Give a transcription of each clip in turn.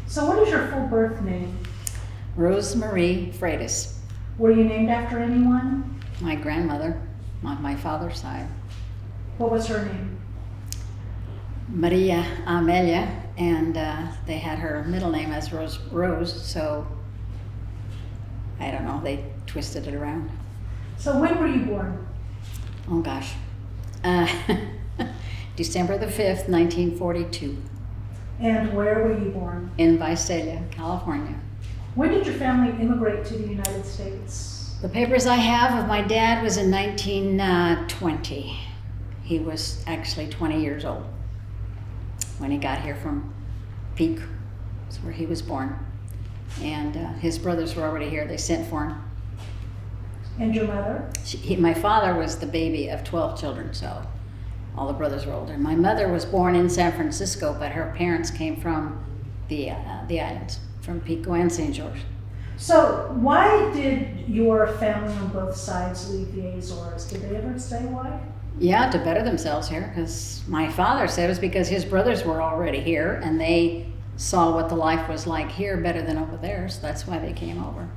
So what is your full birth name? Rose Marie Freitas. Were you named after anyone? My grandmother, on my father's side. What was her name? Maria Amelia, and they had her middle name as Rose, so I don't know, they twisted it around. So when were you born? Oh gosh. December the 5th, 1942, And where were you born? in Visalia, California. When did your family immigrate to the United States? The papers I have of my dad was in 1920. He was actually 20 years old when he got here from Peak. That's where he was born. And his brothers were already here. They sent for him. And your mother? My father was the baby of 12 children, so all the brothers were older. My mother was born in San Francisco, but her parents came from the islands, from Pico and St. George. So why did your family on both sides leave the Azores? Did they ever say why? Yeah, to better themselves here, because my father said it was because his brothers were already here and they saw what the life was like here better than over there, so that's why they came over.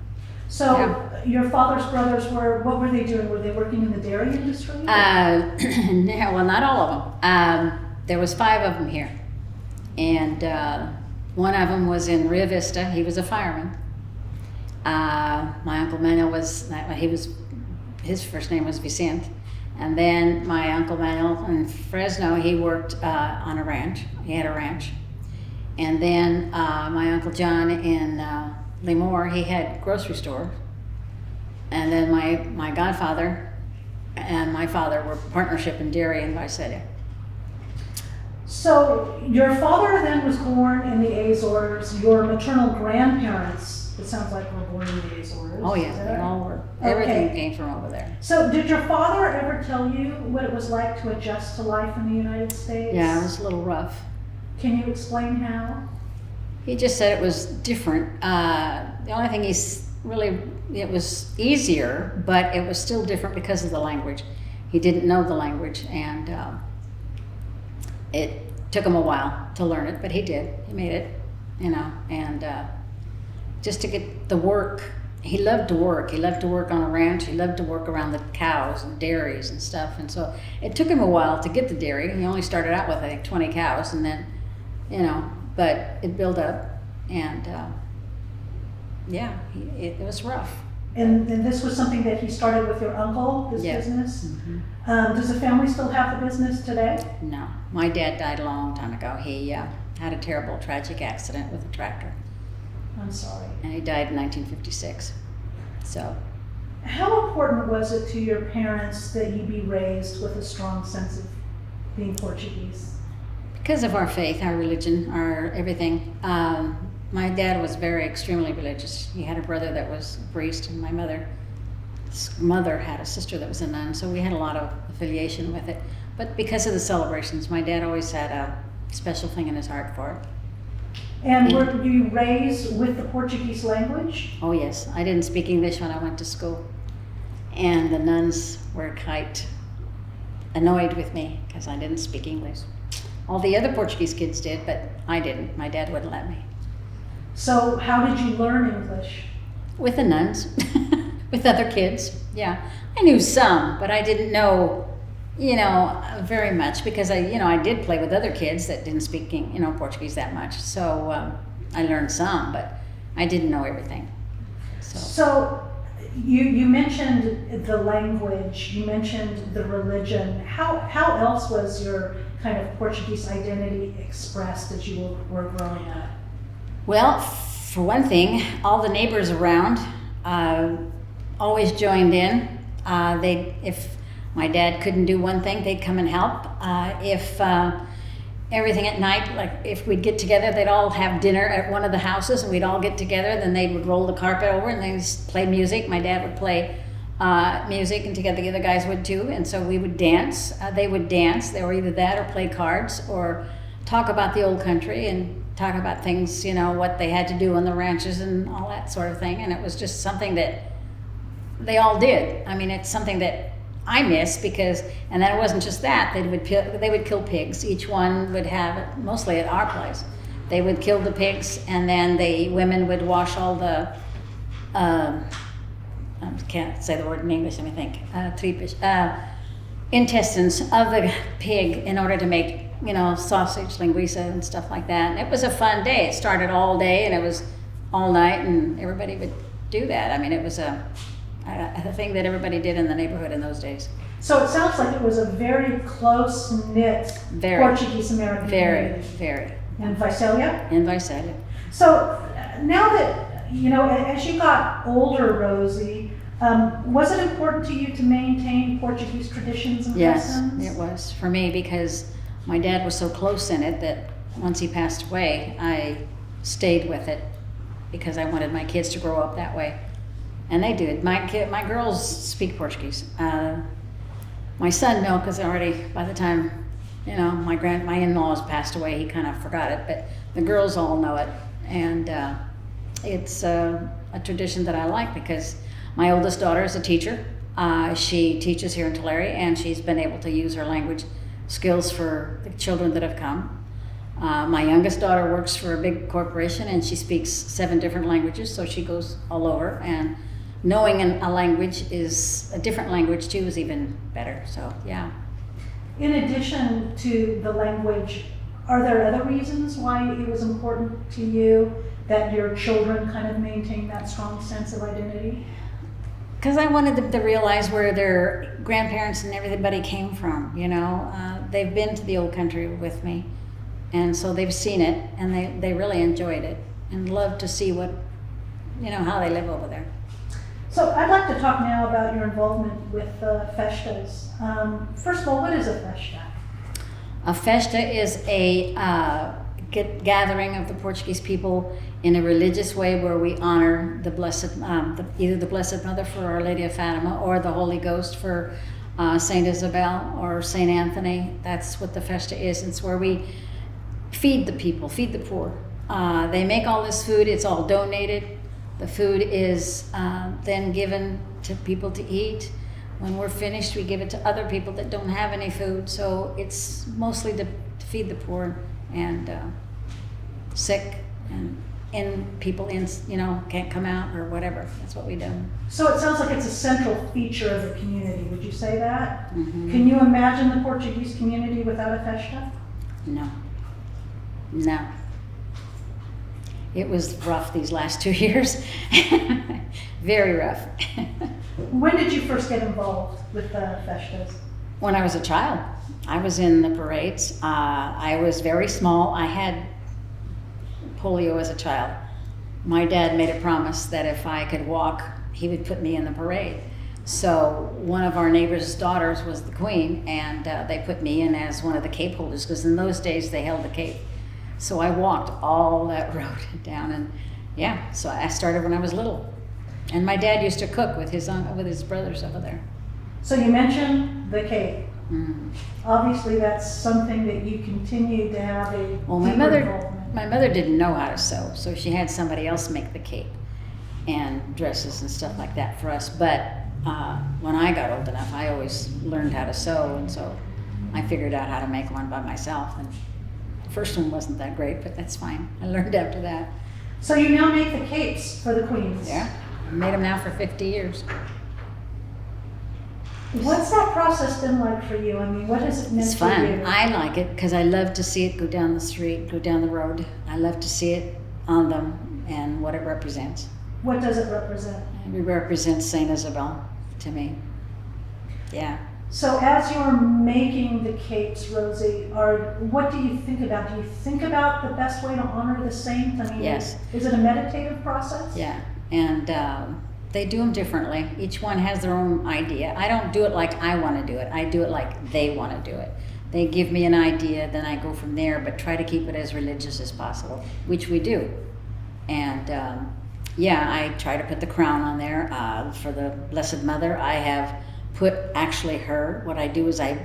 So Yeah. your father's brothers what were they doing? Were they working in the dairy industry? No, well, not all of them. There was 5 of them here, and one of them was in Rio Vista. He was a fireman. My Uncle Manuel his first name was Vicente. And then my Uncle Manuel in Fresno, he worked on a ranch. He had a ranch. And then my Uncle John in Lemoore, he had grocery store. And then my godfather and my father were partnership in dairy in Visalia. So your father then was born in the Azores. Your maternal grandparents, it sounds like, were born in the Azores. Oh yeah, Is they that- all were. Okay. Everything came from over there. So did your father ever tell you what it was like to adjust to life in the United States? Yeah, it was a little rough. Can you explain how? He just said it was different. The only thing it was easier, but it was still different because of the language. He didn't know the language, and it took him a while to learn it, but he did. He made it, and just to get the work. He loved to work. He loved to work on a ranch. He loved to work around the cows and dairies and stuff. And so it took him a while to get the dairy. He only started out with, I think, 20 cows, and then, but it built up, and it was rough. And this was something that he started with your uncle, this Yeah. business? Mm-hmm. Does the family still have the business today? No, my dad died a long time ago. He had a terrible, tragic accident with a tractor, I'm sorry. and he died in 1956. So, How important was it to your parents that you be raised with a strong sense of being Portuguese? because of our faith, our religion, our everything, my dad was extremely religious. He had a brother that was a priest, and my mother had a sister that was a nun, so we had a lot of affiliation with it. But because of the celebrations, my dad always had a special thing in his heart for it. And were you raised with the Portuguese language? Oh yes, I didn't speak English when I went to school, and the nuns were quite annoyed with me because I didn't speak English. All the other Portuguese kids did, but I didn't. My dad wouldn't let me. So how did you learn English? With the nuns, with other kids, yeah. I knew some, but I didn't know, very much because I did play with other kids that didn't speak, Portuguese that much. So I learned some, but I didn't know everything. So you mentioned the language, you mentioned the religion. How else was your kind of Portuguese identity expressed as you were growing up? Well, for one thing, all the neighbors around always joined in. If my dad couldn't do one thing, they'd come and help. If everything at night, like if we'd get together, they'd all have dinner at one of the houses, and we'd all get together. Then they would roll the carpet over, and they'd play music. My dad would play music, and together the other guys would too. And so we would dance. They would dance. They were either that or play cards or talk about the old country and talk about things, what they had to do on the ranches and all that sort of thing. And it was just something that they all did. I mean, it's something that I miss and then it wasn't just that. They would kill pigs. Each one would have it, mostly at our place, They would kill the pigs, and then the women would wash all the, I can't say the word in English, let me think, intestines of the pig in order to make, sausage, linguiça, and stuff like that. And it was a fun day. It started all day, and it was all night, and everybody would do that. I mean, it was a thing that everybody did in the neighborhood in those days. So it sounds like it was a very close-knit Portuguese-American community. Very. In Visalia? In Visalia. So now that, as you got older, Rosie, was it important to you to maintain Portuguese traditions and customs? Yes, it was for me, because my dad was so close in it that once he passed away, I stayed with it because I wanted my kids to grow up that way. And they did. My girls speak Portuguese. My son, no, because already by the time, my in-laws passed away, he kind of forgot it. But the girls all know it, and it's a tradition that I like because my oldest daughter is a teacher. She teaches here in Tulare, and she's been able to use her language skills for the children that have come. My youngest daughter works for a big corporation, and she speaks 7 different languages, so she goes all over. And knowing a language is a different language too is even better. So yeah. In addition to the language, are there other reasons why it was important to you that your children kind of maintain that strong sense of identity? Because I wanted them to realize where their grandparents and everybody came from. They've been to the old country with me, and so they've seen it, and they really enjoyed it and love to see what, how they live over there. So I'd like to talk now about your involvement with festas. First of all, what is a festa? A festa is a gathering of the Portuguese people in a religious way where we honor the blessed, either the Blessed Mother for Our Lady of Fatima or the Holy Ghost for Saint Isabel or Saint Anthony. That's what the festa is. It's where we feed the people, feed the poor. They make all this food. It's all donated. The food is then given to people to eat. When we're finished, we give it to other people that don't have any food. So it's mostly to feed the poor and sick and people can't come out or whatever. That's what we do. So it sounds like it's a central feature of the community. Would you say that? Mm-hmm. Can you imagine the Portuguese community without a festa? No. It was rough these last 2 years. Very rough. When did you first get involved with the festas? When I was a child. I was in the parades. I was very small. I had polio as a child. My dad made a promise that if I could walk, he would put me in the parade. So one of our neighbor's daughters was the queen, and they put me in as one of the cape holders, because in those days they held the cape. So I walked all that road down, and so I started when I was little. And my dad used to cook with his brothers over there. So you mentioned the cape. Mm. Obviously that's something that you continue to have a Well, deeper involvement. my mother didn't know how to sew, so she had somebody else make the cape and dresses and stuff like that for us. But when I got old enough, I always learned how to sew, and so I figured out how to make one by myself. And the first one wasn't that great, but that's fine. I learned after that. So you now make the capes for the queens. Yeah, I've made them now for 50 years. What's that process been like for you? I mean, what has it meant It's to fun. you? I like it because I love to see it go down the street, go down the road. I love to see it on them and what it represents. What does it represent? It represents Saint Isabel to me. Yeah. So as you're making the capes, Rosie, what do you think about? Do you think about the best way to honor the saint? I mean, Yes. Is it a meditative process? Yeah, and they do them differently. Each one has their own idea. I don't do it like I want to do it. I do it like they want to do it. They give me an idea, then I go from there, but try to keep it as religious as possible, which we do. And I try to put the crown on there for the Blessed Mother. I have put actually her. What I do is I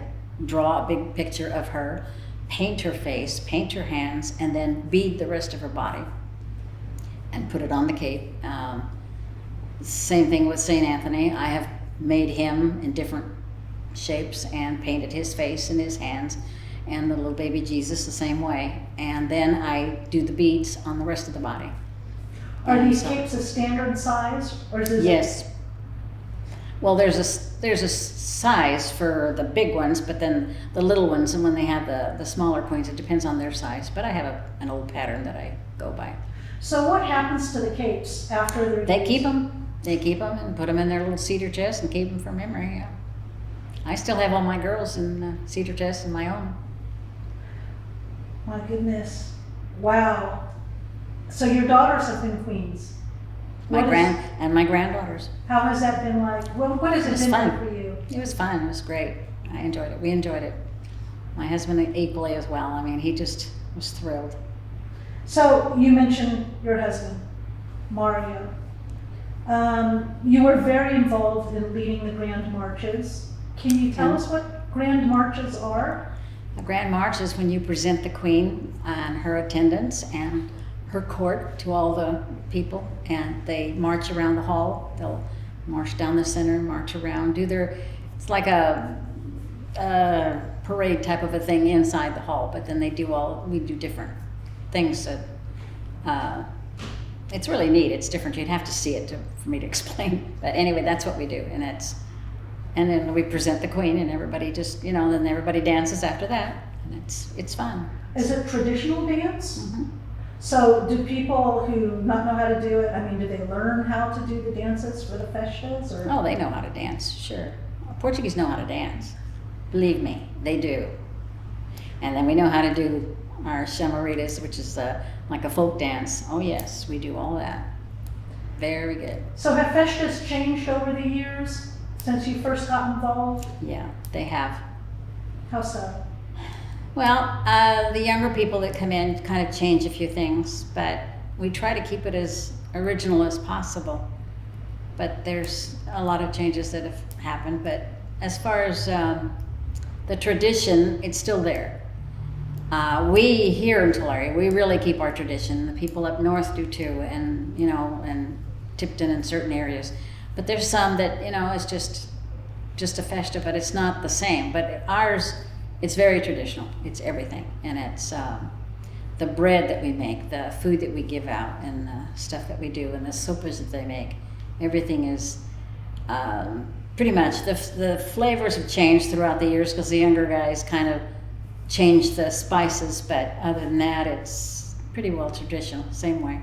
draw a big picture of her, paint her face, paint her hands, and then bead the rest of her body and put it on the cape. Same thing with Saint Anthony. I have made him in different shapes and painted his face and his hands and the little baby Jesus the same way. And then I do the beads on the rest of the body. Are And these so- capes a standard size, or is this? Yes. Well, there's a size for the big ones, but then the little ones, and when they have the smaller queens, it depends on their size. But I have an old pattern that I go by. So what happens to the capes after they're They used? keep them. They keep them and put them in their little cedar chest and keep them for memory. Yeah. I still have all my girls in cedar chests and my own. My goodness. Wow. So your daughters have been queens. My What is- my granddaughters. How has that been like? What has It it was been fun. like for you? It was fun. It was great. I enjoyed it. We enjoyed it. My husband equally as well. I mean, he just was thrilled. So you mentioned your husband, Mario. You were very involved in leading the grand marches. Can you tell us what grand marches are? A grand march is when you present the queen and her attendants and her court to all the people, and they march around the hall. They'll march down the center and march around, it's like a parade type of a thing inside the hall, but then we do different things that, it's really neat. It's different. You'd have to see it for me to explain. But anyway, that's what we do, and then we present the queen, and everybody just, then everybody dances after that, and it's fun. Is it traditional dance? Mhm. So do people who not know how to do it, do they learn how to do the dances for the festas, or? Oh, they know how to dance, sure. Portuguese know how to dance. Believe me, they do. And then we know how to do our chamaritas, which is like a folk dance. Oh yes, we do all that. Very good. So have festas changed over the years since you first got involved? Yeah, they have. How so? Well, the younger people that come in kind of change a few things, but we try to keep it as original as possible. But there's a lot of changes that have happened. But as far as the tradition, it's still there. We here in Tulare, we really keep our tradition. The people up north do too, and and Tipton in certain areas. But there's some that it's just a festa, but it's not the same. But ours, it's very traditional. It's everything, and it's the bread that we make, the food that we give out, and the stuff that we do, and the sopas that they make. Everything is pretty much the flavors have changed throughout the years because the younger guys kind of changed the spices, but other than that, it's pretty well traditional, same way.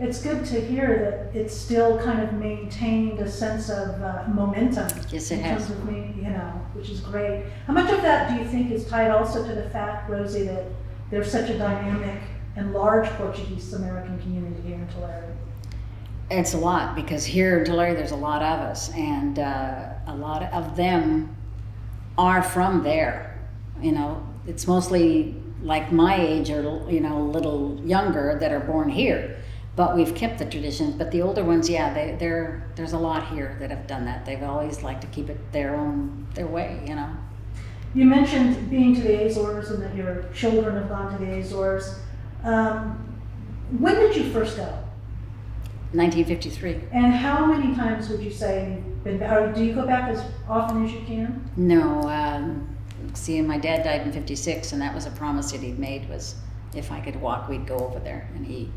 It's good to hear that it's still kind of maintained a sense of momentum. Yes, it in has. terms of which is great. How much of that do you think is tied also to the fact, Rosie, that there's such a dynamic and large Portuguese-American community here in Tulare? It's a lot, because here in Tulare there's a lot of us, and a lot of them are from there. It's mostly like my age or a little younger that are born here, but we've kept the traditions. But the older ones, yeah, there's a lot here that have done that. They've always liked to keep it their way. You mentioned being to the Azores and that your children have gone to the Azores. When did you first go? 1953. And how many times would you say you've been back? Or do you go back as often as you can? No, see, my dad died in 56, and that was a promise that he'd made, was if I could walk, we'd go over there. And he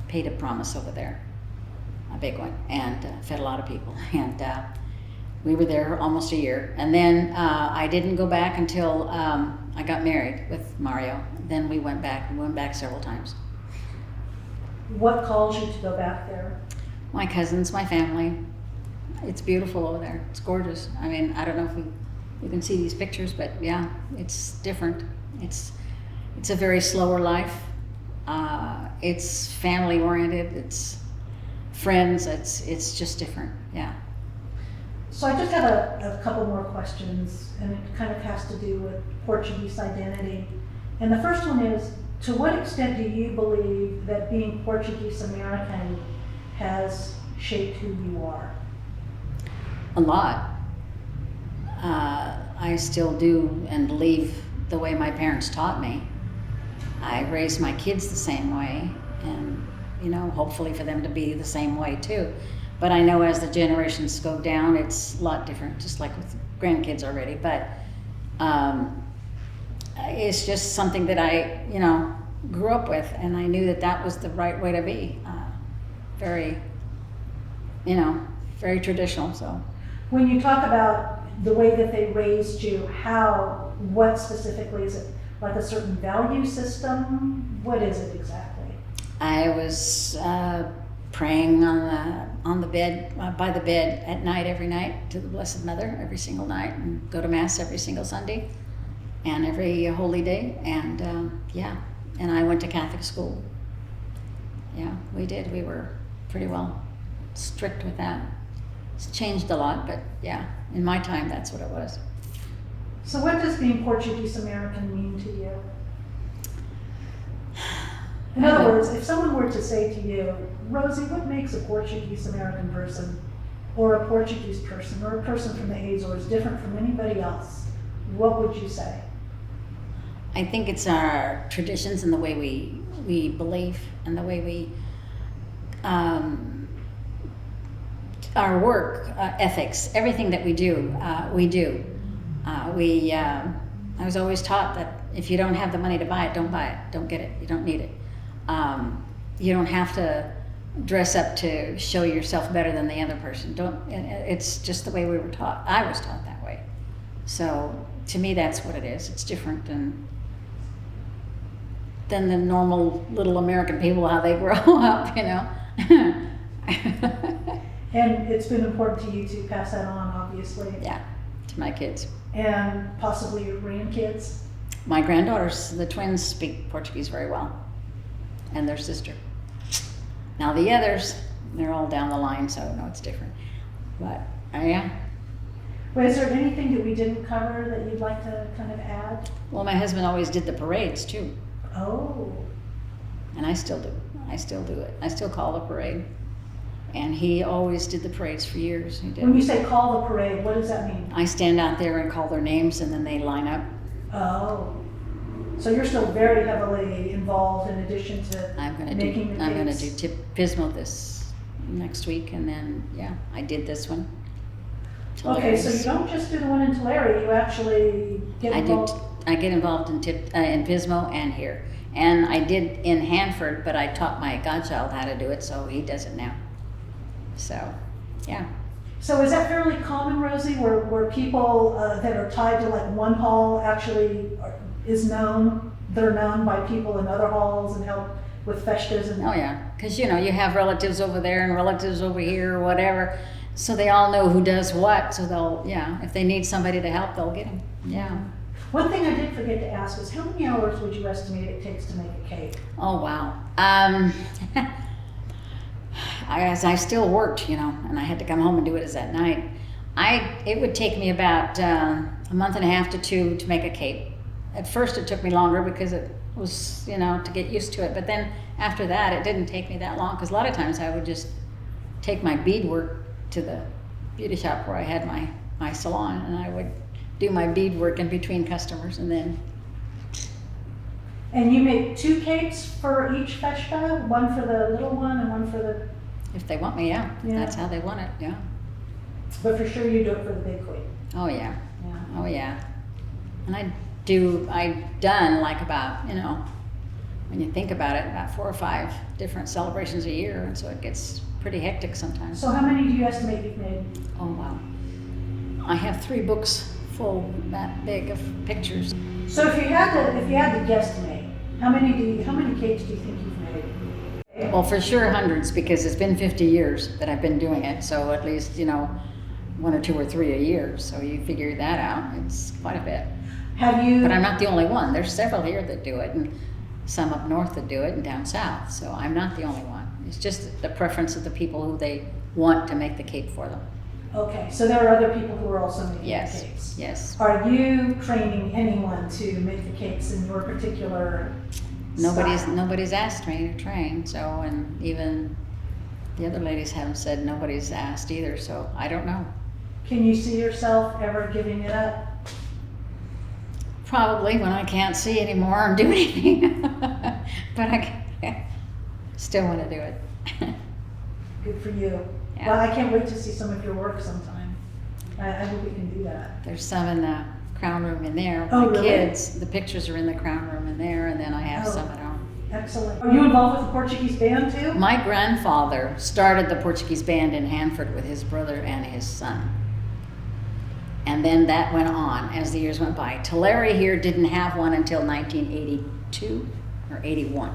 paid a promise over there, a big one, and fed a lot of people. And we were there almost a year. And then I didn't go back until I got married with Mario. Then we went back several times. What calls you to go back there? My cousins, my family. It's beautiful over there. It's gorgeous. I don't know if you can see these pictures, but yeah, it's different. It's a very slower life. It's family oriented. It's friends. It's just different. Yeah. So I just have a couple more questions, and it kind of has to do with Portuguese identity. And the first one is, to what extent do you believe that being Portuguese American has shaped who you are? A lot. I still do and believe the way my parents taught me. I raised my kids the same way, and hopefully for them to be the same way too. But I know as the generations go down, it's a lot different, just like with grandkids already. But it's just something that I, grew up with, and I knew that that was the right way to be. Very, very traditional. So When you talk about the way that they raised you, what specifically is it? Like a certain value system? What is it exactly? I was praying on the bed, by the bed at night, every night, to the Blessed Mother every single night, and go to Mass every single Sunday and every holy day. And and I went to Catholic school. Yeah, we did. We were pretty well strict with that. It's changed a lot, but yeah, in my time, that's what it was. So what does being Portuguese American mean to you? In other words, if someone were to say to you, Rosie, what makes a Portuguese American person, or a Portuguese person, or a person from the Azores different from anybody else, what would you say? I think it's our traditions and the way we believe and the way we, our work ethics, everything that we do, we do. I was always taught that if you don't have the money to buy it, don't buy it, don't get it, you don't need it. You don't have to dress up to show yourself better than the other person. It's just the way we were taught. I was taught that way. So to me, that's what it is. It's different than the normal little American people, how they grow up, And it's been important to you to pass that on, obviously. Yeah, to my kids. And possibly your grandkids. My granddaughters, the twins, speak Portuguese very well, and their sister. Now the others, they're all down the line, so no, it's different. But yeah. Well, is there anything that we didn't cover that you'd like to kind of add? Well, my husband always did the parades too, Oh. and I still do. I still do it. I still call the parade, and he always did the parades for years. He did. When you say call the parade, what does that mean? I stand out there and call their names, and then they line up. Oh. So you're still very heavily involved in addition to I'm gonna making the I'm gonna cakes? do Pismo this next week, and then I did this one. Okay, so you don't just do the one in Tulare, you actually get involved? I get involved in Pismo and here, and I did in Hanford, but I taught my godchild how to do it, so he does it now. So, yeah. So is that fairly common, Rosie, where people that are tied to like one hall actually they're known by people in other halls and help with festas and... Oh yeah, because you have relatives over there and relatives over here or whatever, so they all know who does what, so they'll, if they need somebody to help, they'll get them, yeah. One thing I did forget to ask was how many hours would you estimate it takes to make a cake? Oh wow. As I still worked, and I had to come home and do it as at night. It would take me about a month and a half to 2 to make a cake. At first it took me longer because it was, to get used to it. But then after that, it didn't take me that long because a lot of times I would just take my beadwork to the beauty shop where I had my salon, and I would do my beadwork in between customers, and then. And you make 2 cakes for each festa? One for the little one and one for the... If they want me, yeah. Yeah. That's how they want it, yeah. But for sure you do it for the big queen. Oh yeah. Yeah. Oh yeah. And I've done like about, when you think about it, about 4 or 5 different celebrations a year, and so it gets pretty hectic sometimes. So how many do you estimate you've made? Oh wow. I have 3 books full that big of pictures. So if you had to guesstimate, how many cakes do you think you've made? Well, for sure hundreds, because it's been 50 years that I've been doing it, so at least 1 or 2 or 3 a year. So you figure that out. It's quite a bit. Have you? But I'm not the only one. There's several here that do it, and some up north that do it, and down south. So I'm not the only one. It's just the preference of the people who they want to make the cake for them. Okay, so there are other people who are also making Yes. the cakes. Yes. Are you training anyone to make the cakes in your particular style? Nobody's asked me to train. So, and even the other ladies haven't said nobody's asked either. So I don't know. Can you see yourself ever giving it up? Probably when I can't see anymore and do anything. But I still want to do it. Good for you. Yeah. Well, I can't wait to see some of your work sometime. I hope we can do that. There's some in the crown room in there. Oh, My really? kids, the pictures are in the crown room in there, and then I have Oh. some at home. Excellent. Are you involved with the Portuguese band too? My grandfather started the Portuguese band in Hanford with his brother and his son. And then that went on as the years went by. Tulare here didn't have one until 1982 or 81.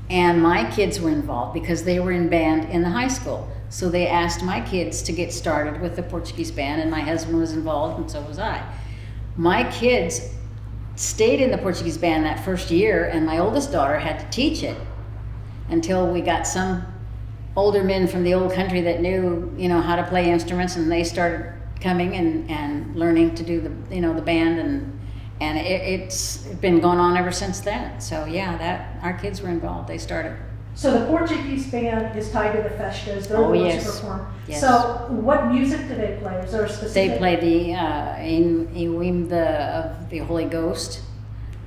And my kids were involved because they were in band in the high school. So they asked my kids to get started with the Portuguese band, and my husband was involved, and so was I. My kids stayed in the Portuguese band that first year, and my oldest daughter had to teach it until we got some older men from the old country that knew, how to play instruments, and they started coming and learning to do the band, and it's been going on ever since then. So yeah, that our kids were involved. They started. So the Portuguese band is tied to the festas. They're Oh, the ones yes. who perform. Yes. So what music do they play? Is there a specific? They play the of the Holy Ghost,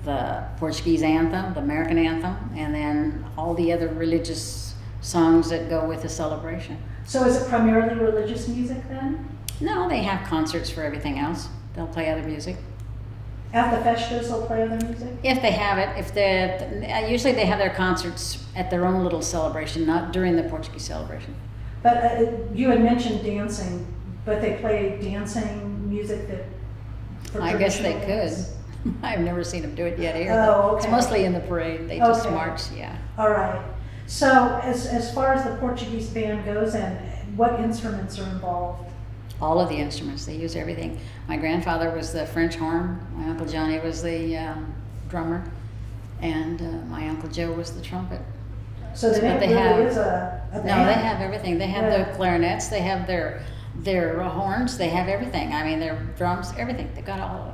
the Portuguese anthem, the American anthem, and then all the other religious songs that go with the celebration. So is it primarily religious music then? No, they have concerts for everything else. They'll play other music. At the festas, they'll play other music? If they have it, usually they have their concerts at their own little celebration, not during the Portuguese celebration. But you had mentioned dancing, but they play dancing music that. For I guess they traditional could. dance? I've never seen them do it yet here. Oh, okay. It's mostly in the parade. They just Okay. march, yeah. All right. So as far as the Portuguese band goes, and what instruments are involved? All of the instruments, they use everything. My grandfather was the French horn, my Uncle Johnny was the drummer, and my Uncle Joe was the trumpet. So But there they really have- is a band. No, they have everything. They have Yeah. the clarinets, they have their horns, they have everything. I mean, their drums, everything. They got all of it.